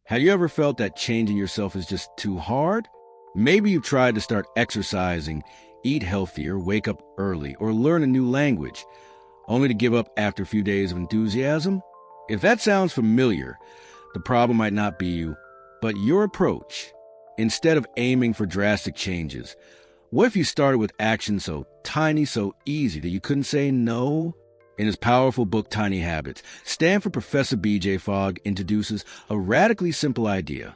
Have you ever felt that changing yourself is just too hard? Maybe you've tried to start exercising, eat healthier, wake up early, or learn a new language, only to give up after a few days of enthusiasm? If that sounds familiar, the problem might not be you, but your approach. Instead of aiming for drastic changes, what if you started with actions so tiny, so easy that you couldn't say no? In his powerful book, Tiny Habits, Stanford professor BJ Fogg introduces a radically simple idea.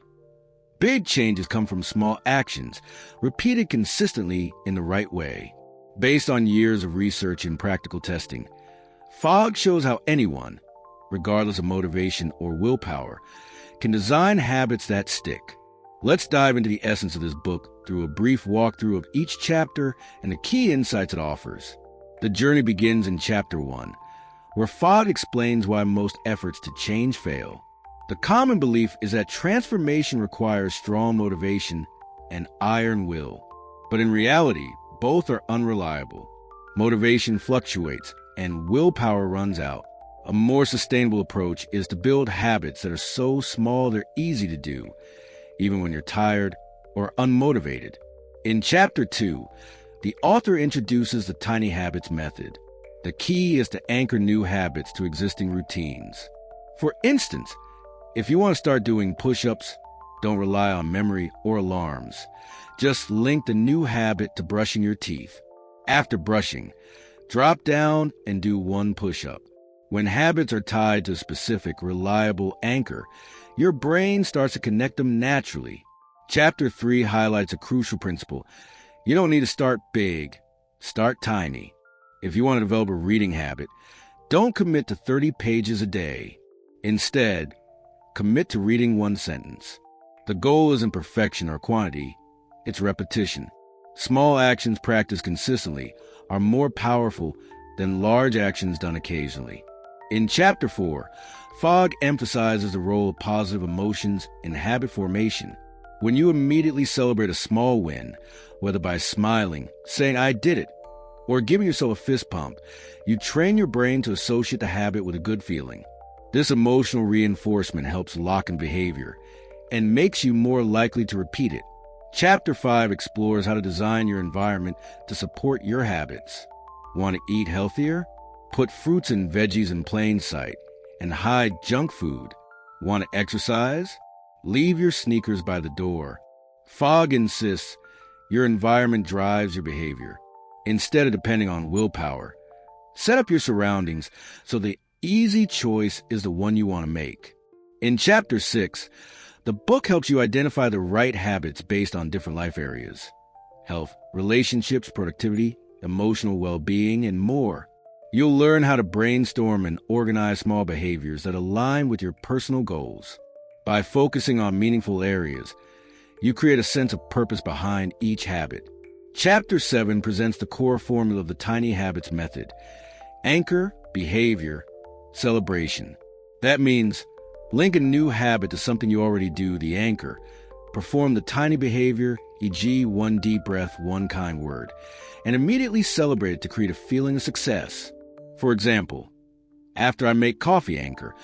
Big changes come from small actions, repeated consistently in the right way. Based on years of research and practical testing, Fogg shows how anyone, regardless of motivation or willpower, can design habits that stick. Let's dive into the essence of this book through a brief walkthrough of each chapter and the key insights it offers. The journey begins in Chapter 1, where Fogg explains why most efforts to change fail. The common belief is that transformation requires strong motivation and iron will. But in reality, both are unreliable. Motivation fluctuates and willpower runs out. A more sustainable approach is to build habits that are so small they're easy to do, even when you're tired or unmotivated. In Chapter 2, the author introduces the Tiny Habits method. The key is to anchor new habits to existing routines. For instance, if you want to start doing push-ups, don't rely on memory or alarms. Just link the new habit to brushing your teeth. After brushing, drop down and do one push-up. When habits are tied to a specific, reliable anchor, your brain starts to connect them naturally. Chapter 3 highlights a crucial principle. You don't need to start big. Start tiny. If you want to develop a reading habit, don't commit to 30 pages a day. Instead, commit to reading one sentence. The goal isn't perfection or quantity, it's repetition. Small actions practiced consistently are more powerful than large actions done occasionally. In Chapter 4, Fogg emphasizes the role of positive emotions in habit formation. When you immediately celebrate a small win, whether by smiling, saying, "I did it," or giving yourself a fist pump, you train your brain to associate the habit with a good feeling. This emotional reinforcement helps lock in behavior and makes you more likely to repeat it. Chapter 5 explores how to design your environment to support your habits. Want to eat healthier? Put fruits and veggies in plain sight and hide junk food. Want to exercise? Leave your sneakers by the door. Fogg insists your environment drives your behavior. Instead of depending on willpower, set up your surroundings so the easy choice is the one you want to make. In Chapter 6, the book helps you identify the right habits based on different life areas: health, relationships, productivity, emotional well-being, and more. You'll learn how to brainstorm and organize small behaviors that align with your personal goals. By focusing on meaningful areas, you create a sense of purpose behind each habit. Chapter 7 presents the core formula of the Tiny Habits method: anchor, behavior, celebration. That means link a new habit to something you already do, the anchor. Perform the tiny behavior, e.g. one deep breath, one kind word, and immediately celebrate it to create a feeling of success. For example, after I make coffee, anchor,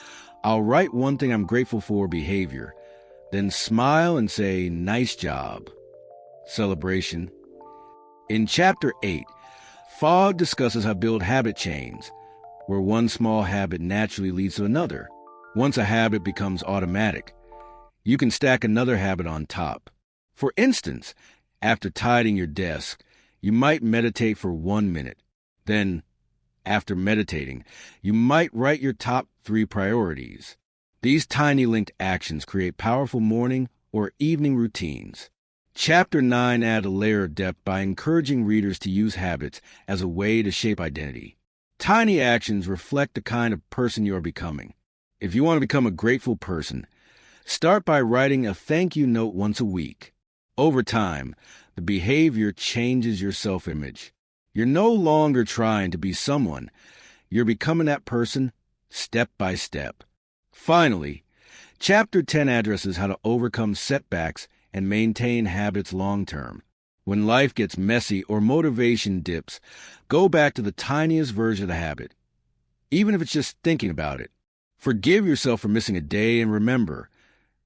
I'll write one thing I'm grateful for, behavior, then smile and say, "Nice job." Celebration. In Chapter 8, Fogg discusses how to build habit chains, where one small habit naturally leads to another. Once a habit becomes automatic, you can stack another habit on top. For instance, after tidying your desk, you might meditate for 1 minute. Then, after meditating, you might write your top 3 priorities. These tiny linked actions create powerful morning or evening routines. Chapter 9 adds a layer of depth by encouraging readers to use habits as a way to shape identity. Tiny actions reflect the kind of person you are becoming. If you want to become a grateful person, start by writing a thank you note once a week. Over time, the behavior changes your self-image. You're no longer trying to be someone. You're becoming that person step by step. Finally, Chapter 10 addresses how to overcome setbacks and maintain habits long-term. When life gets messy or motivation dips, go back to the tiniest version of the habit, even if it's just thinking about it. Forgive yourself for missing a day, and remember,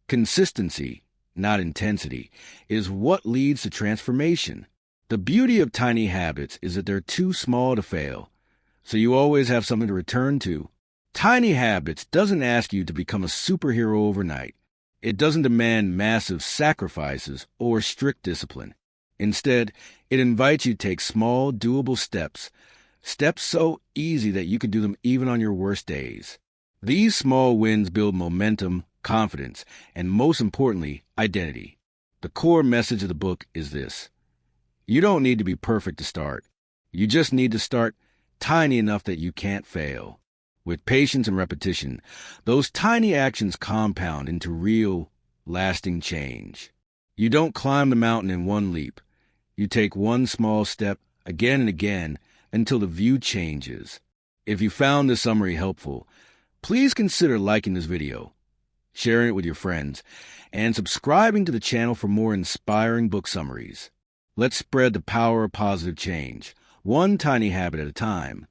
Consistency, not intensity, is what leads to transformation. The beauty of tiny habits is that they're too small to fail, so you always have something to return to. Tiny habits doesn't ask you to become a superhero overnight. It doesn't demand massive sacrifices or strict discipline. Instead, it invites you to take small, doable steps so easy that you can do them even on your worst days. These small wins build momentum, confidence, and most importantly, identity. The core message of the book is this: you don't need to be perfect to start. You just need to start tiny enough that you can't fail. With patience and repetition, those tiny actions compound into real, lasting change. You don't climb the mountain in one leap. You take one small step again and again until the view changes. If you found this summary helpful, please consider liking this video, sharing it with your friends, and subscribing to the channel for more inspiring book summaries. Let's spread the power of positive change, one tiny habit at a time.